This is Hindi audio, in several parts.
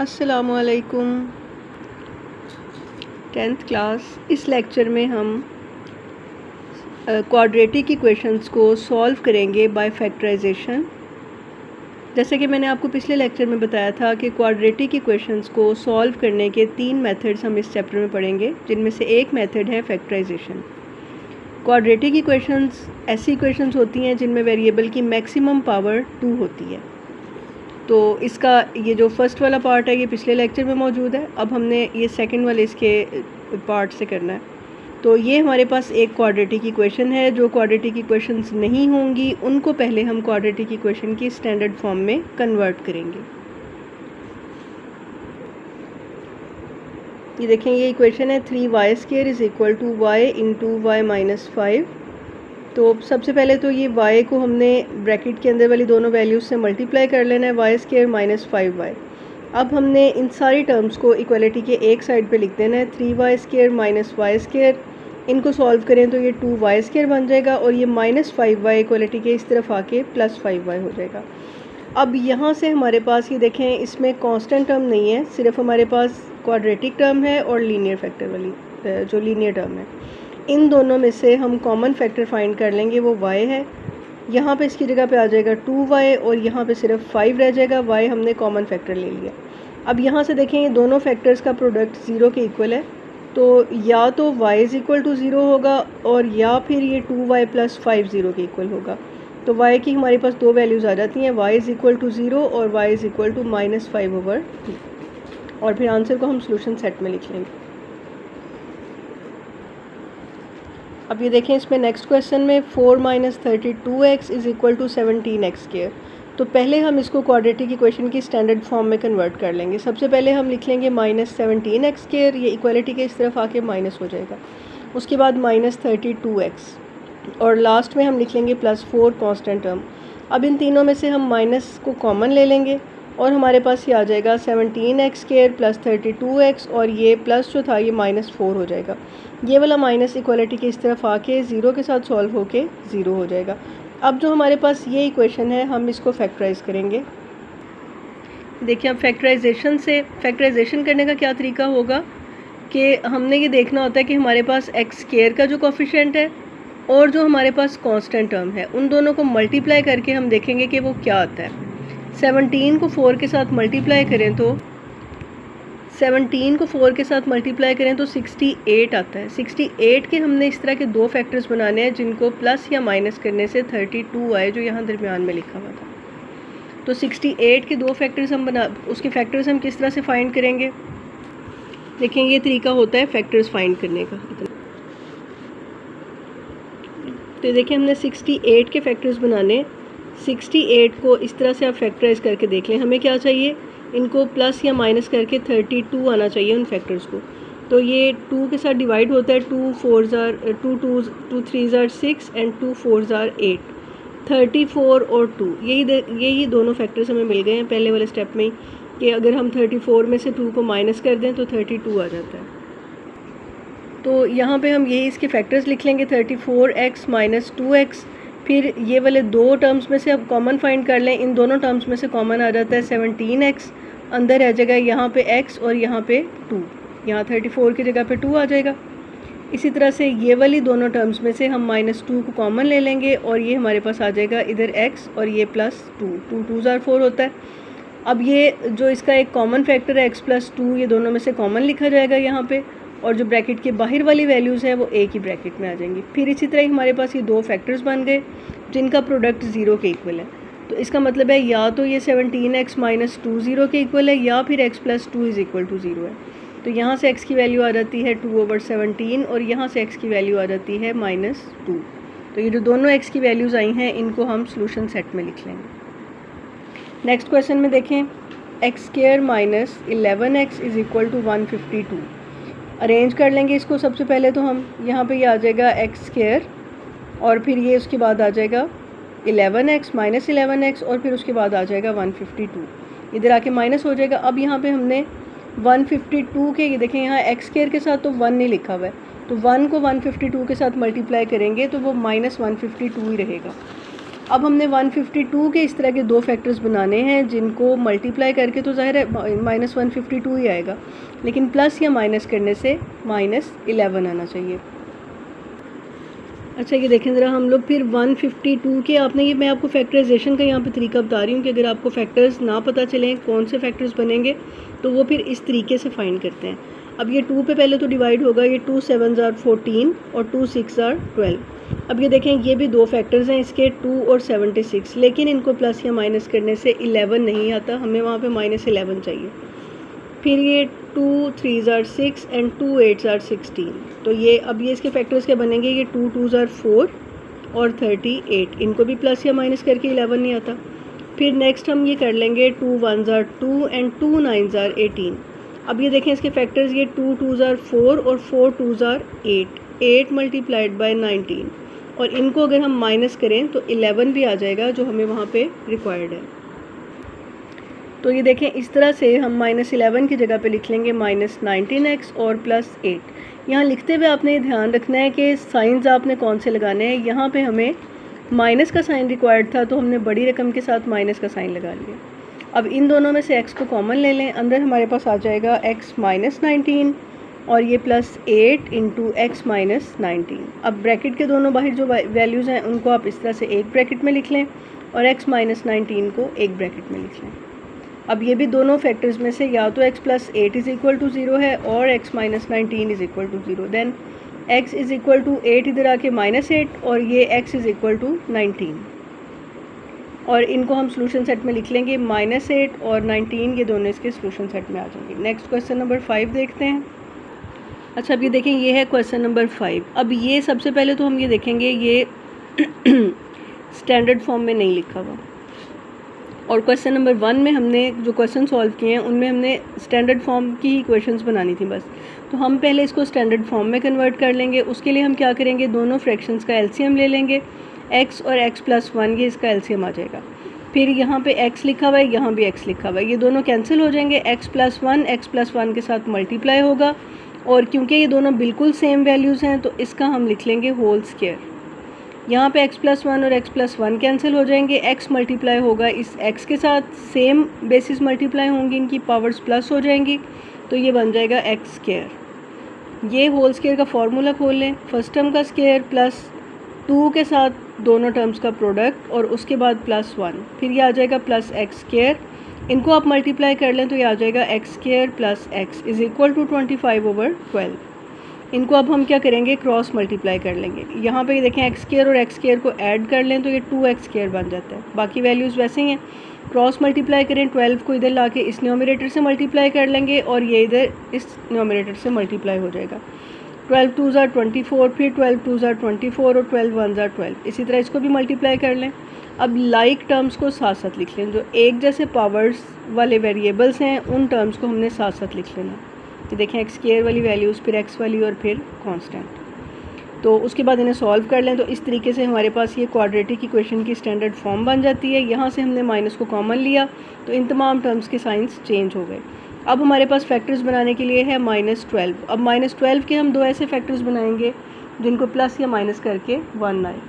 अस्सलामुअलैकुम। 10th class. इस लेक्चर में हम क्वाड्रेटिक इक्वेशंस को सॉल्व करेंगे बाय फैक्टराइजेशन। जैसे कि मैंने आपको पिछले लेक्चर में बताया था कि क्वाड्रेटिक इक्वेशंस को सॉल्व करने के 3 मेथड्स हम इस चैप्टर में पढ़ेंगे, जिनमें से एक मेथड है फैक्टराइजेशन। क्वाड्रेटिक इक्वेशंस ऐसी इक्वेशंस होती हैं जिनमें वेरिएबल की मैक्सिमम पावर 2 होती है। तो इसका ये जो फर्स्ट वाला पार्ट है ये पिछले लेक्चर में मौजूद है। अब हमने ये सेकंड वाले इसके पार्ट से करना है। तो ये हमारे पास एक क्वाड्रेटिक इक्वेशन है। जो क्वाड्रेटिक इक्वेशंस नहीं होंगी उनको पहले हम क्वाड्रेटिक इक्वेशन की स्टैंडर्ड फॉर्म में कन्वर्ट करेंगे। ये देखें, ये इक्वेशन है 3y² is equal to y into y minus 5। तो सबसे पहले तो ये y को हमने ब्रैकेट के अंदर वाली दोनों वैल्यूज़ से मल्टीप्लाई कर लेना है, y² माइनस 5y। अब हमने इन सारी टर्म्स को इक्वलिटी के एक साइड पे लिख देना है। 3y² माइनस y², इनको सॉल्व करें तो ये 2y² बन जाएगा और ये माइनस 5y इक्वलिटी के इस तरफ आके प्लस 5y हो जाएगा। अब यहाँ से हमारे पास ये देखें, इसमें कांस्टेंट टर्म नहीं है, सिर्फ हमारे पास क्वाड्रेटिक टर्म है और लीनियर फैक्टर वाली जो लीनियर टर्म है। इन दोनों में से हम कॉमन फैक्टर फाइंड कर लेंगे, वो y है। यहाँ पे इसकी जगह पे आ जाएगा 2y और यहाँ पे सिर्फ 5 रह जाएगा। y हमने कॉमन फैक्टर ले लिया। अब यहाँ से देखें, ये दोनों फैक्टर्स का प्रोडक्ट 0 के इक्वल है। तो या तो y इज़ इक्वल टू 0 होगा और या फिर ये 2y प्लस 5 0 के इक्वल होगा। तो y की हमारे पास दो वैल्यूज़ आ जाती हैं, y इज़ इक्वल टू 0 और y is equal to minus 5/2। और फिर आंसर को हम सोल्यूशन सेट में लिख लेंगे। अब ये देखें, इसमें नेक्स्ट क्वेश्चन में 4 minus 32x is equal to 17x²। तो पहले हम इसको क्वाड्रेटिक इक्वेशन की स्टैंडर्ड फॉर्म में कन्वर्ट कर लेंगे। सबसे पहले हम लिख लेंगे माइनस 17x², ये इक्वलिटी के इस तरफ आके माइनस हो जाएगा। उसके बाद माइनस 32x और लास्ट में हम लिख लेंगे प्लस 4 कांस्टेंट टर्म। अब इन तीनों में से हम माइनस को कॉमन ले लेंगे और हमारे पास ये आ जाएगा 17x² प्लस 32x और ये प्लस जो था ये माइनस 4 हो जाएगा। ये वाला माइनस इक्वलिटी की इस तरफ आके 0 के साथ सॉल्व होके 0 हो जाएगा। अब जो हमारे पास ये इक्वेशन है हम इसको फैक्टराइज करेंगे। देखिए, अब फैक्टराइजेशन करने का क्या तरीका होगा कि हमने ये देखना होता है कि हमारे पास x² का जो कोफिशिएंट है और जो हमारे पास कांस्टेंट टर्म है उन दोनों को मल्टीप्लाई करके हम देखेंगे कि वो क्या आता है। 17 को 4 के साथ मल्टीप्लाई करें तो 68 आता है। 68 के हमने इस तरह के दो फैक्टर्स बनाने हैं जिनको प्लस या माइनस करने से 32 आए, जो यहाँ दरमियान में लिखा हुआ था। तो 68 के दो फैक्टर्स उसके फैक्टर्स हम किस तरह से फाइंड करेंगे। देखें, ये तरीका होता है फैक्टर्स फाइंड करने का। तो देखिए, हमने 68 के फैक्टर्स बनाने। 68 को इस तरह से आप फैक्टराइज करके देख लें। हमें क्या चाहिए, इनको प्लस या माइनस करके 32 आना चाहिए उन फैक्टर्स को। तो ये 2 के साथ डिवाइड होता है। 2 3 ज़ार 6 एंड 2 4 ज़ार 8। 34 और 2 यही दोनों फैक्टर्स हमें मिल गए हैं पहले वाले स्टेप में ही, कि अगर हम 34 में से 2 को माइनस कर दें तो 32 आ जाता है। तो यहाँ पे हम यही इसके फैक्टर्स लिख लेंगे, 34x माइनस 2x। फिर ये वाले दो टर्म्स में से अब कॉमन फाइंड कर लें। इन दोनों टर्म्स में से कॉमन आ जाता है 17x, अंदर रह जाएगा यहाँ पे x और यहाँ पे 2। यहाँ 34 की जगह पे 2 आ जाएगा। इसी तरह से ये वाली दोनों टर्म्स में से हम -2 को कॉमन ले लेंगे और ये हमारे पास आ जाएगा इधर x और ये प्लस 2। 2 ज़ार 4 होता है। अब ये जो इसका एक कॉमन फैक्टर है x प्लस 2, ये दोनों में से कॉमन लिखा जाएगा यहाँ पे, और जो ब्रैकेट के बाहर वाली वैल्यूज़ हैं वो एक ही ब्रैकेट में आ जाएंगी। फिर इसी तरह हमारे पास ये दो फैक्टर्स बन गए जिनका प्रोडक्ट 0 के इक्वल है। तो इसका मतलब है या तो ये 17x माइनस 2 0 के इक्वल है या फिर x plus 2 is equal to 0 है। तो यहाँ से x की वैल्यू आ जाती है 2/17 और यहाँ से x की वैल्यू आ जाती है -2। तो ये जो दोनों x की वैल्यूज़ आई हैं इनको हम सोल्यूशन सेट में लिख लेंगे। नेक्स्ट क्वेश्चन में देखें, x² minus 11x is equal to 152। Arrange कर लेंगे इसको। सबसे पहले तो हम यहाँ पे ये आ जाएगा x² और फिर ये उसके बाद आ जाएगा 11x माइनस 11x और फिर उसके बाद आ जाएगा 152। इधर आके माइनस हो जाएगा। अब यहाँ पे हमने 152 के, ये देखें यहाँ x² के साथ तो 1 नहीं लिखा हुआ है, तो 1 को 152 के साथ मल्टीप्लाई करेंगे तो वो -152 ही रहेगा। अब हमने 152 के इस तरह के दो फैक्टर्स बनाने हैं जिनको मल्टीप्लाई करके तो ज़ाहिर है -152 ही आएगा, लेकिन प्लस या माइनस करने से -11 आना चाहिए। अच्छा ये देखें ज़रा हम लोग फिर 152 के आपने ये मैं आपको फैक्टराइजेशन का यहाँ पे तरीका बता रही हूँ कि अगर आपको फैक्टर्स ना पता चलें कौन से फैक्टर्स बनेंगे तो वो फिर इस तरीके से फाइंड करते हैं। अब ये 2 पे पहले तो डिवाइड होगा, ये 2 7 are 14 और 2 6 are 12। अब ये देखें ये भी दो फैक्टर्स हैं इसके 2 और 76, लेकिन इनको प्लस या माइनस करने से 11 नहीं आता, हमें वहाँ पे -11 चाहिए। फिर ये 2 3 are 6 एंड 2 8 are 16। तो ये अब ये इसके फैक्टर्स क्या बनेंगे, ये 2 2 are 4 और 38, इनको भी प्लस या माइनस करके 11 नहीं आता। फिर नेक्स्ट हम ये कर लेंगे 2 1 are 2 एंड 2 9 are 18। अब ये देखें इसके फैक्टर्स ये 2 2 are 4 और 4 2 are 8, 8 मल्टीप्लाइड बाय 19, और इनको अगर हम माइनस करें तो 11 भी आ जाएगा जो हमें वहाँ पे रिक्वायर्ड है। तो ये देखें इस तरह से हम -11 की जगह पे लिख लेंगे -19x और +8। यहाँ लिखते हुए आपने ये ध्यान रखना है कि साइंस आपने कौन से लगाने हैं। यहाँ पे हमें माइनस का साइन रिक्वायर्ड था तो हमने बड़ी रकम के साथ माइनस का साइन लगा लिया। अब इन दोनों में से x को कॉमन ले लें, अंदर हमारे पास आ जाएगा x -19 और ये +8 इंटू x -19। अब ब्रैकेट के दोनों बाहर जो वैल्यूज़ हैं उनको आप इस तरह से एक ब्रैकेट में लिख लें और x -19 को एक ब्रैकेट में लिख लें। अब ये भी दोनों फैक्टर्स में से या तो x + 8 = 0 है और x - 19 = 0, देन x = 8 इधर आके -8 और ये x = 19, और इनको हम सोल्यूशन सेट में लिख लेंगे। -8 और 19 ये दोनों इसके सोल्यूशन सेट में आ जाएंगे। नेक्स्ट क्वेश्चन नंबर 5 देखते हैं। अच्छा अब ये देखें ये है क्वेश्चन नंबर 5। अब ये सबसे पहले तो हम ये देखेंगे ये स्टैंडर्ड फॉर्म में नहीं लिखा हुआ, और क्वेश्चन नंबर 1 में हमने जो क्वेश्चन सॉल्व किए हैं उनमें हमने स्टैंडर्ड फॉर्म की ही क्वेश्चंस बनानी थी बस। तो हम पहले इसको स्टैंडर्ड फॉर्म में कन्वर्ट कर लेंगे। उसके लिए हम क्या करेंगे, दोनों फ्रैक्शंस का एलसीएम ले लेंगे। x और x + 1 ये इसका एलसीएम आ जाएगा। फिर यहाँ पे x लिखा हुआ है, यहाँ भी x लिखा हुआ है, ये दोनों कैंसिल हो जाएंगे। x + 1 के साथ मल्टीप्लाई होगा, और क्योंकि ये दोनों बिल्कुल सेम वैल्यूज़ हैं तो इसका हम लिख लेंगे होल स्क्वायर। यहाँ पे x + 1 और x + 1 कैंसिल हो जाएंगे, x मल्टीप्लाई होगा इस x के साथ, सेम बेसिस मल्टीप्लाई होंगी, इनकी पावर्स प्लस हो जाएंगी, तो ये बन जाएगा x²। ये होल स्क्वायर का फार्मूला खोल लें, फर्स्ट टर्म का स्क्वायर प्लस 2 के साथ दोनों टर्म्स का प्रोडक्ट और उसके बाद +1, फिर ये आ जाएगा +x²। इनको आप मल्टीप्लाई कर लें तो ये आ जाएगा x² + x = 25/12। इनको अब हम क्या करेंगे, क्रॉस मल्टीप्लाई कर लेंगे। यहाँ पे देखें x² और x² को ऐड कर लें तो ये 2x² बन जाता है। बाकी वैल्यूज़ वैसे ही हैं, क्रॉस मल्टीप्लाई करें, 12 को इधर लाके इस न्यूमरेटर से मल्टीप्लाई कर लेंगे और ये इधर इस न्यूमरेटर से मल्टीप्लाई हो जाएगा। 12 2 are 24, फिर 12 2 are 24 और 12 1 are 12, इसी तरह इसको भी मल्टीप्लाई कर लें। अब लाइक टर्म्स को साथ साथ लिख लें, जो एक जैसे पावर्स वाले वेरिएबल्स हैं उन टर्म्स को हमने साथ साथ लिख लेना। तो देखें x² वाली वैल्यूज़, फिर x वाली और फिर कांस्टेंट। तो उसके बाद इन्हें सॉल्व कर लें तो इस तरीके से हमारे पास ये क्वाड्रेटिक इक्वेशन की स्टैंडर्ड फॉर्म बन जाती है। यहाँ से हमने माइनस को कॉमन लिया तो इन तमाम टर्म्स के साइंस चेंज हो गए। अब हमारे पास फैक्टर्स बनाने के लिए है -12। अब -12 के हम दो ऐसे फैक्टर्स बनाएंगे जिनको प्लस या माइनस करके 1 आए।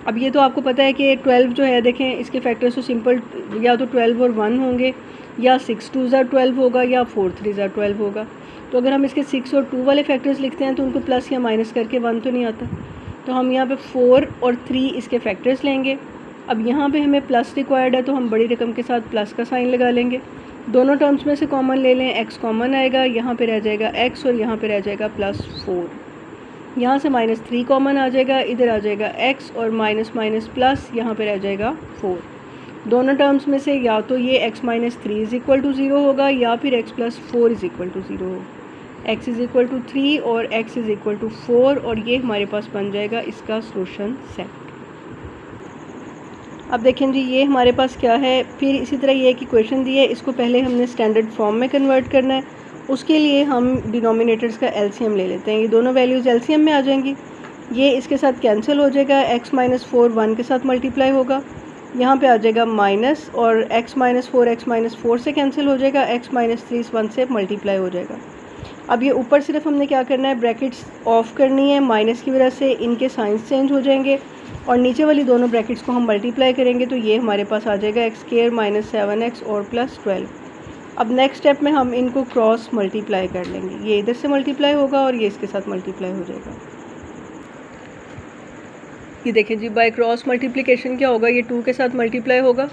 अब ये तो आपको पता है कि 12 जो है देखें इसके फैक्टर्स तो सिंपल या तो 12 और 1 होंगे, या 6 2 are 12 होगा, या 4 3 are 12 होगा। तो अगर हम इसके 6 और 2 वाले फैक्टर्स लिखते हैं तो उनको प्लस या माइनस करके 1 तो नहीं आता, तो हम यहाँ पे 4 और 3 इसके फैक्टर्स लेंगे। अब यहाँ पे हमें प्लस रिक्वायर्ड है तो हम बड़ी रकम के साथ प्लस का साइन लगा लेंगे। दोनों टर्म्स में से कॉमन ले लें, x कॉमन आएगा, यहाँ पे रह जाएगा x और यहाँ पे रह जाएगा +4। यहाँ से -3 कॉमन आ जाएगा, इधर आ जाएगा x और माइनस माइनस प्लस, यहाँ पे रह जाएगा 4। दोनों टर्म्स में से या तो ये x - 3 = 0 होगा या फिर x + 4 = 0 होगा। x = 3 और x = 4, और ये हमारे पास बन जाएगा इसका सोल्यूशन सेट। अब देखें जी ये हमारे पास क्या है, फिर इसी तरह ये एक इक्वेशन दी है, इसको पहले हमने स्टैंडर्ड फॉर्म में कन्वर्ट करना है। उसके लिए हम डिनोमिनेटर्स का एलसीएम ले लेते हैं। ये दोनों वैल्यूज़ एलसीएम में आ जाएंगी, ये इसके साथ कैंसिल हो जाएगा, x - 4 1 के साथ मल्टीप्लाई होगा, यहाँ पे आ जाएगा माइनस, और x - 4 x - 4 से कैंसिल हो जाएगा, x - 3 1 से मल्टीप्लाई हो जाएगा। अब ये ऊपर सिर्फ हमने क्या करना है, ब्रैकेट्स ऑफ करनी है, माइनस की वजह से इनके साइंस चेंज हो जाएंगे। और नीचे वाली दोनों ब्रैकेट्स को हम मल्टीप्लाई करेंगे तो ये हमारे पास आ जाएगा एक्स स्क्वायर माइनस 7x और प्लस 12। अब नेक्स्ट स्टेप में हम इनको क्रॉस मल्टीप्लाई कर लेंगे, ये इधर से मल्टीप्लाई होगा और ये इसके साथ मल्टीप्लाई हो जाएगा। ये देखें जी, बाय क्रॉस मल्टीप्लिकेशन क्या होगा, ये 2 के साथ मल्टीप्लाई होगा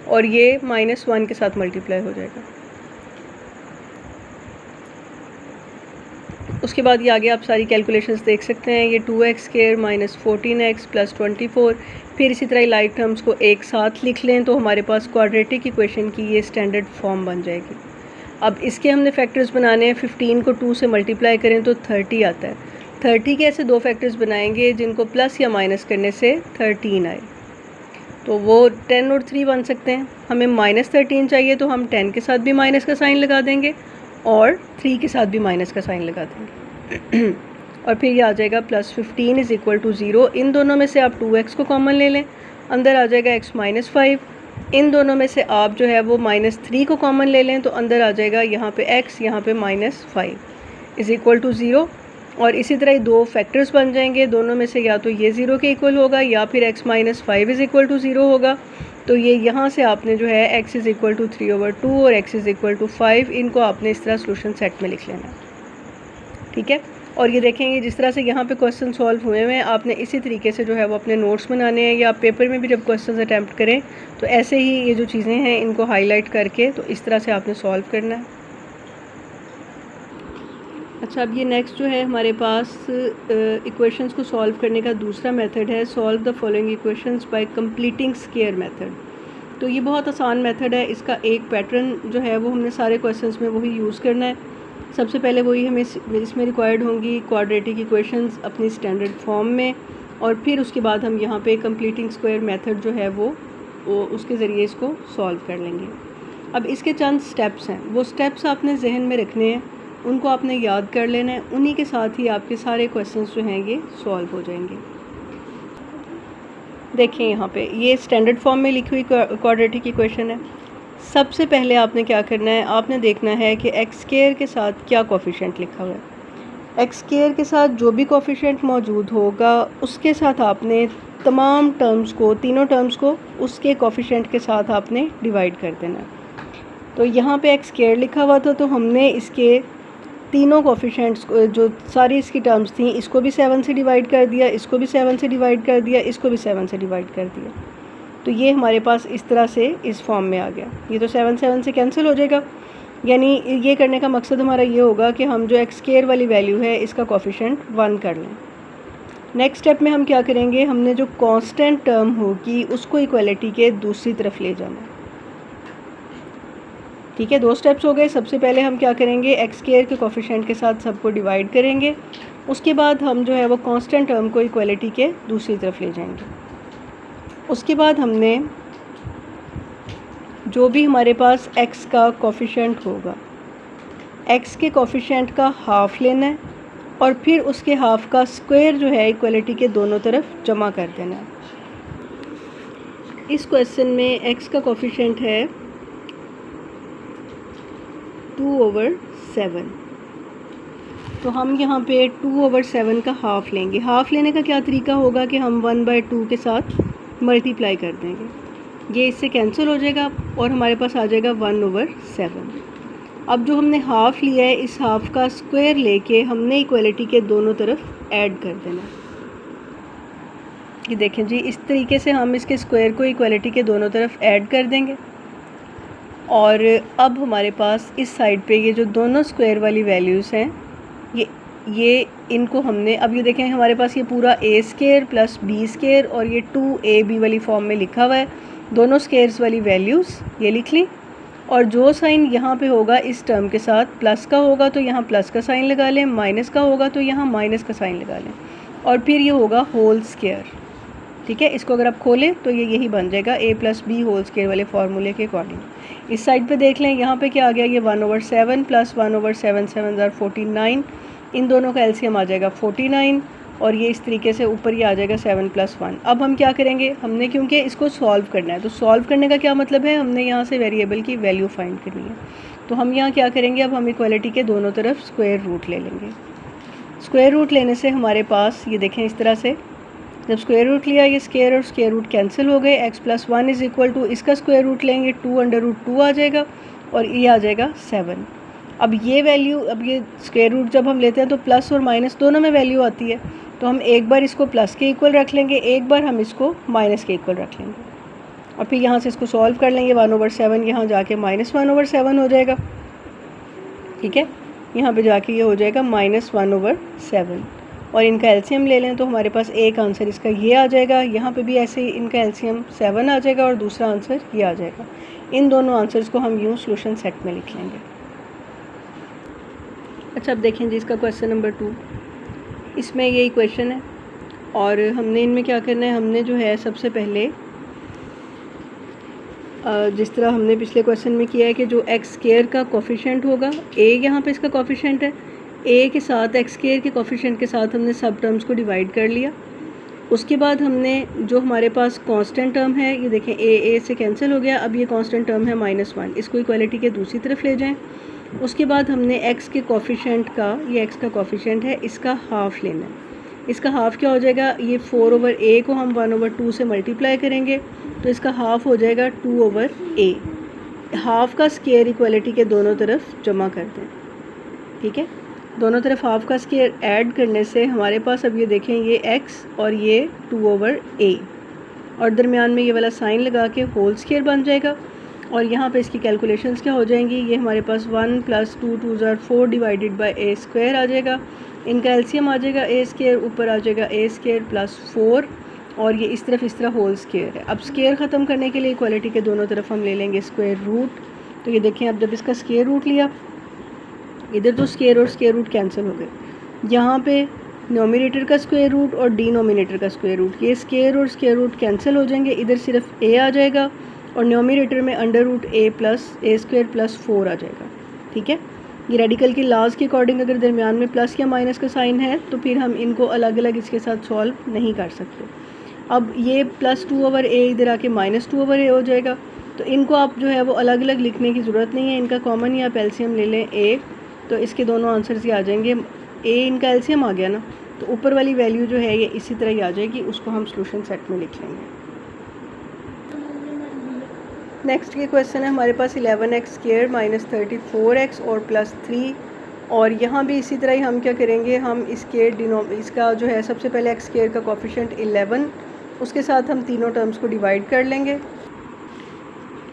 और ये -1 के साथ मल्टीप्लाई हो जाएगा। उसके बाद ये आगे आप सारी कैलकुलेशंस देख सकते हैं। ये 2x square minus 14x plus 24, फिर इसी तरह लाइक टर्म्स को एक साथ लिख लें तो हमारे पास क्वाड्रेटिक इक्वेशन की ये स्टैंडर्ड फॉर्म बन जाएगी। अब इसके हमने फैक्टर्स बनाने हैं। 15 को 2 से मल्टीप्लाई करें तो 30 आता है। 30 के ऐसे दो फैक्टर्स बनाएंगे जिनको प्लस या माइनस करने से 13 आए, तो वो 10 और 3 बन सकते हैं। हमें -13 चाहिए तो हम 10 के साथ भी माइनस का साइन लगा देंगे और 3 के साथ भी माइनस का साइन लगा देंगे और फिर ये आ जाएगा प्लस 15 इज़ इक्वल टू 0। इन दोनों में से आप 2x को कॉमन ले लें, अंदर आ जाएगा x माइनस 5। इन दोनों में से आप जो है वो -3 को कॉमन ले लें तो अंदर आ जाएगा यहाँ पे x, यहाँ पे -5 इज़ इक्वल टू 0। और इसी तरह दो फैक्टर्स बन जाएंगे, दोनों में से या तो ये 0 के इक्वल होगा या फिर x minus 5 is equal to 0 होगा। तो ये यहाँ से आपने जो है x इज़ इक्वल टू 3/2 और x इज़ इक्वल टू 5, इनको आपने इस तरह सोल्यूशन सेट में लिख लेना, ठीक है। और ये देखेंगे जिस तरह से यहाँ पे क्वेश्चन सॉल्व हुए हैं, आपने इसी तरीके से जो है वो अपने नोट्स बनाने हैं या पेपर में भी जब क्वेश्चन अटैम्प्ट करें तो ऐसे ही ये जो चीज़ें हैं इनको हाईलाइट करके तो इस तरह से आपने सॉल्व करना है। अच्छा, अब ये नेक्स्ट जो है हमारे पास इक्वेशंस को सॉल्व करने का दूसरा मेथड है, solve the following equations bye completing square method. तो ये बहुत आसान मेथड है, इसका एक पैटर्न जो है वो हमने सारे क्वेश्चंस में वही यूज़ करना है। सबसे पहले वही हमें इसमें रिक्वायर्ड होंगी क्वाड्रेटिक इक्वेशंस अपनी स्टैंडर्ड फॉर्म में, और फिर उसके बाद हम यहाँ पे कंप्लीटिंग स्क्वायर मेथड जो है वो उसके ज़रिए इसको सॉल्व कर लेंगे। अब इसके चंद स्टेप्स हैं, वो स्टेप्स आपने जहन में रखने हैं, उनको आपने याद कर लेना है, उन्हीं के साथ ही आपके सारे क्वेश्चंस जो हैं ये सॉल्व हो जाएंगे। देखें यहाँ पे ये स्टैंडर्ड फॉर्म में लिखी हुई क्वाड्रेटिक इक्वेशन है। सबसे पहले आपने क्या करना है, आपने देखना है कि एक्स स्क्वायर के साथ क्या कोफिशिएंट लिखा हुआ है। एक्स स्क्वायर के साथ जो भी कोफिशिएंट मौजूद होगा उसके साथ आपने तमाम टर्म्स को, तीनों टर्म्स को उसके कोफिशिएंट के साथ आपने डिवाइड कर देना है। तो यहाँ पे एक्स स्क्वायर लिखा हुआ था तो हमने इसके तीनों कोफिशिएंट्स को, जो सारी इसकी टर्म्स थी, इसको भी 7 से डिवाइड कर दिया, इसको भी 7 से डिवाइड कर दिया, इसको भी 7 से डिवाइड कर दिया। तो ये हमारे पास इस तरह से इस फॉर्म में आ गया। ये तो 7 से कैंसिल हो जाएगा, यानी ये करने का मकसद हमारा ये होगा कि हम जो एक्स स्क्वायर वाली वैल्यू है इसका कोफिशिएंट 1 कर लें। नेक्स्ट स्टेप में हम क्या करेंगे, हमने जो कांस्टेंट टर्म होगी उसको इक्वलिटी के दूसरी तरफ ले जाना, ठीक है। 2 स्टेप्स हो गए। सबसे पहले हम क्या करेंगे, एक्स स्क्वायर के कोफिशिएंट के साथ सबको डिवाइड करेंगे, उसके बाद हम जो है वो कांस्टेंट टर्म को इक्वलिटी के दूसरी तरफ ले जाएंगे। उसके बाद हमने जो भी हमारे पास x का कोफिशिएंट होगा, x के कोफिशिएंट का हाफ़ लेना है और फिर उसके हाफ़ का स्क्वायर जो है इक्वलिटी के दोनों तरफ जमा कर देना है। इस क्वेश्चन में x का कोफिशिएंट है 2/7, तो हम यहाँ पे 2/7 का हाफ़ लेंगे। हाफ़ लेने का क्या तरीका होगा कि हम 1/2 के साथ मल्टीप्लाई कर देंगे, ये इससे कैंसिल हो जाएगा और हमारे पास आ जाएगा 1/7। अब जो हमने हाफ़ लिया है इस हाफ़ का स्क्वायर लेके हमने इक्वलिटी के दोनों तरफ ऐड कर देना। ये देखें जी, इस तरीके से हम इसके स्क्वायर को इक्वलिटी के दोनों तरफ ऐड कर देंगे और अब हमारे पास इस साइड पे ये जो दोनों स्क्वायर वाली वैल्यूज़ हैं ये इनको हमने, अब ये देखें हमारे पास ये पूरा a square plus b square और ये 2ab वाली फॉर्म में लिखा हुआ है। दोनों स्क्वायर्स वाली वैल्यूज़ ये लिख ली और जो साइन यहाँ पे होगा इस टर्म के साथ प्लस का होगा तो यहाँ प्लस का साइन लगा लें, माइनस का होगा तो यहाँ माइनस का साइन लगा लें और फिर ये होगा होल स्क्वायर, ठीक है। इसको अगर आप खोलें तो ये यही बन जाएगा a + b होल स्क्वायर वाले फार्मूले के अकॉर्डिंग। इस साइड पे देख लें, यहाँ पे क्या आ गया, ये 1/7 प्लस 1/7 7 = 49, इन दोनों का एलसीएम आ जाएगा 49 और ये इस तरीके से ऊपर ये आ जाएगा 7 + 1। अब हम क्या करेंगे, हमने क्योंकि इसको सॉल्व करना है तो सॉल्व करने का क्या मतलब है, हमने यहाँ से वेरिएबल की वैल्यू फाइंड करनी है। तो हम यहाँ क्या करेंगे, अब हम इक्वलिटी के दोनों तरफ स्क्वायर रूट ले लेंगे। स्क्वायर रूट लेने से हमारे पास ये देखें इस तरह से जब स्क्वायर रूट लिया, ये स्क्वायर और स्क्वायर रूट कैंसिल हो गए, x + 1 = इसका स्क्वायर रूट लेंगे 2√2 आ जाएगा और ये आ जाएगा 7। अब ये वैल्यू, अब ये स्क्वायर रूट जब हम लेते हैं तो प्लस और माइनस दोनों में वैल्यू आती है, तो हम एक बार इसको प्लस के इक्वल रख लेंगे, एक बार हम इसको माइनस के इक्वल रख लेंगे और फिर यहाँ से इसको सॉल्व कर लेंगे। 1/7 यहाँ जाके -1/7 हो जाएगा, ठीक है। यहाँ पे जाके ये हो जाएगा -1/7 और इनका एलसीएम ले लें तो हमारे पास एक आंसर इसका ये आ जाएगा। यहाँ पे भी ऐसे ही इनका एलसीएम 7 आ जाएगा और दूसरा आंसर ये आ जाएगा। इन दोनों आंसर्स को हम यूँ सॉल्यूशन सेट में लिख लेंगे। अच्छा, अब देखें जी इसका क्वेश्चन नंबर 2। इसमें यही क्वेश्चन है और हमने इनमें क्या करना है, हमने जो है सबसे पहले जिस तरह हमने पिछले क्वेश्चन में किया है कि जो एक्स स्क्वायर का कोफिशिएंट होगा, ए यहाँ पे इसका कोफिशिएंट है, ए के साथ एक्स स्क्वायर के कोफिशिएंट के साथ हमने सब टर्म्स को डिवाइड कर लिया। उसके बाद हमने जो हमारे पास कांस्टेंट टर्म है, ये देखें ए से कैंसिल हो गया, अब ये कांस्टेंट टर्म है -1, इसको इक्वालिटी के दूसरी तरफ ले जाएं। उसके बाद हमने एक्स के कोफिशिएंट का, ये एक्स का कोफिशिएंट है, इसका हाफ़ लेना है। इसका हाफ़ क्या हो जाएगा, ये 4/a को हम 1/2 से मल्टीप्लाई करेंगे तो इसका हाफ़ हो जाएगा 2/a। हाफ़ का स्क्वायर इक्वालिटी के दोनों तरफ जमा कर दें, ठीक है। दोनों तरफ हाफ़ का स्क्वायर ऐड करने से हमारे पास अब ये देखें ये x और ये 2/a और दरमियान में ये वाला साइन लगा के होल स्क्वायर बन जाएगा और यहाँ पे इसकी कैलकुलेशंस क्या हो जाएंगी, ये हमारे पास 1 + 2 = 4 डिवाइडेड बाय a² आ जाएगा। इनका एलसीएम आ जाएगा a², ऊपर आ जाएगा a² + 4 और ये इस तरह होल स्क्वायर है। अब स्क्वायर ख़त्म करने के लिए इक्वालिटी के दोनों तरफ हम ले लेंगे स्क्वायर रूट। तो ये देखें, अब जब इसका स्क्वायर रूट लिया, इधर तो स्क्वायर और स्क्वायर रूट कैंसिल हो गए, यहाँ पे नोमिनेटर का स्क्वायर रूट और डिनोमिनेटर का स्क्वायर रूट, ये स्क्वायर और स्क्वायर रूट कैंसिल हो जाएंगे, इधर सिर्फ a आ जाएगा और नोमिनेटर में √a + a² + 4 आ जाएगा, ठीक है। ये रेडिकल की लॉज के अकॉर्डिंग अगर दरमियान में प्लस या माइनस का साइन है तो फिर हम इनको अलग अलग इसके साथ सॉल्व नहीं कर सकते। अब ये +2/a इधर आके -2/a हो जाएगा, तो इनको आप जो है वो अलग अलग लिखने की ज़रूरत नहीं है, इनका कॉमन ही आप एलसीएम ले लें a, तो इसके दोनों आंसर्स ये आ जाएंगे। a इनका एलसीएम आ गया ना, तो ऊपर वाली वैल्यू जो है ये इसी तरह ही आ जाएगी, उसको हम सॉल्यूशन सेट में लिख लेंगे। नेक्स्ट ये क्वेश्चन है हमारे पास 11x² - 34x और +3 और यहाँ भी इसी तरह ही हम क्या करेंगे, हम इसका जो है सबसे पहले x² का कोफिशिएंट 11, उसके साथ हम तीनों टर्म्स को डिवाइड कर लेंगे।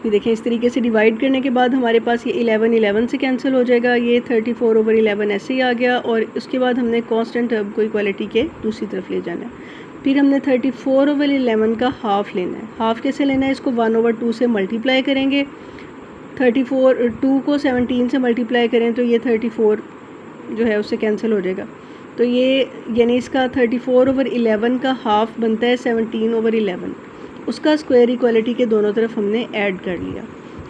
ये देखें, इस तरीके से डिवाइड करने के बाद हमारे पास ये 11 से कैंसिल हो जाएगा, ये 34/11 ऐसे ही आ गया और उसके बाद हमने कांस्टेंट टर्म को इक्वालिटी के दूसरी तरफ ले जाना है। फिर हमने 34/11 का हाफ़ लेना है। हाफ़ कैसे लेना है, इसको 1/2 से मल्टीप्लाई करेंगे। 2 को 17 से मल्टीप्लाई करें तो ये 34 जो है उससे कैंसिल हो जाएगा, तो ये यानी इसका 34/11 का हाफ़ बनता है 17/11, उसका स्क्वायर इक्वालिटी के दोनों तरफ हमने ऐड कर लिया।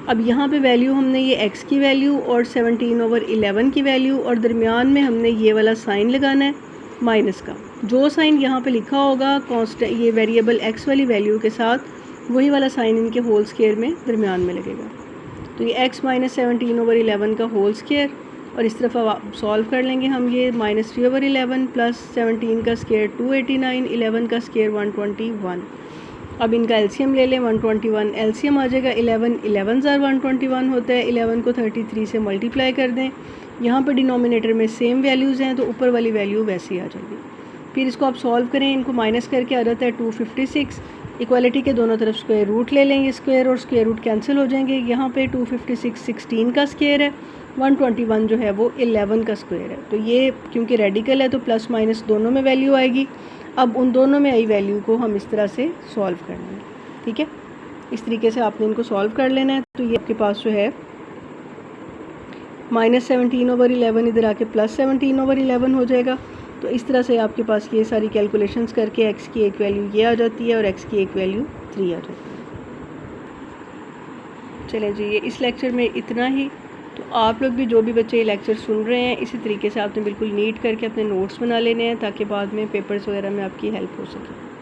अब यहाँ पे वैल्यू हमने ये x की वैल्यू और 17/11 की वैल्यू और दरमियान में हमने ये वाला साइन लगाना है माइनस का। जो साइन यहाँ पे लिखा होगा कांस्टेंट, ये वेरिएबल x वाली वैल्यू के साथ, वही वाला साइन इनके होल स्क्वायर में दरमियान में लगेगा। तो ये x - 17/11 का होल स्क्वायर और इस तरफ अब सॉल्व कर लेंगे हम, ये -3/11 + 17 का स्क्वायर 289, 11 का स्क्वायर 121। अब इनका एलसीएम ले लें, 121 एलसीएम आ जाएगा। 11 ज़ार 121 होता है, 11 को 33 से मल्टीप्लाई कर दें। यहाँ पर डिनोमिनेटर में सेम वैल्यूज़ हैं तो ऊपर वाली वैल्यू वैसे ही आ जाएगी। फिर इसको आप सॉल्व करें, इनको माइनस करके आ जाता है 256। इक्वालिटी के दोनों तरफ स्क्वायर रूट ले लेंगे, स्क्वायर और स्क्वायर रूट कैंसिल हो जाएंगे। यहाँ पे 256 16 का स्क्वायर है, 121 जो है वो 11 का स्क्वायर है। तो ये क्योंकि रेडिकल है तो प्लस माइनस दोनों में वैल्यू आएगी। अब उन दोनों में आई वैल्यू को हम इस तरह से सॉल्व कर लेंगे, ठीक है। इस तरीके से आपने इनको सॉल्व कर लेना है। तो ये आपके पास जो है -17/11 इधर आके +17/11 हो जाएगा। तो इस तरह से आपके पास ये सारी कैलकुलेशंस करके x की एक वैल्यू ये आ जाती है और x की एक वैल्यू 3 आ जाती है। चलें जी, ये इस लेक्चर में इतना ही। तो आप लोग भी, जो भी बच्चे ये लेक्चर सुन रहे हैं, इसी तरीके से आपने बिल्कुल नीट करके अपने नोट्स बना लेने हैं ताकि बाद में पेपर्स वगैरह में आपकी हेल्प हो सके।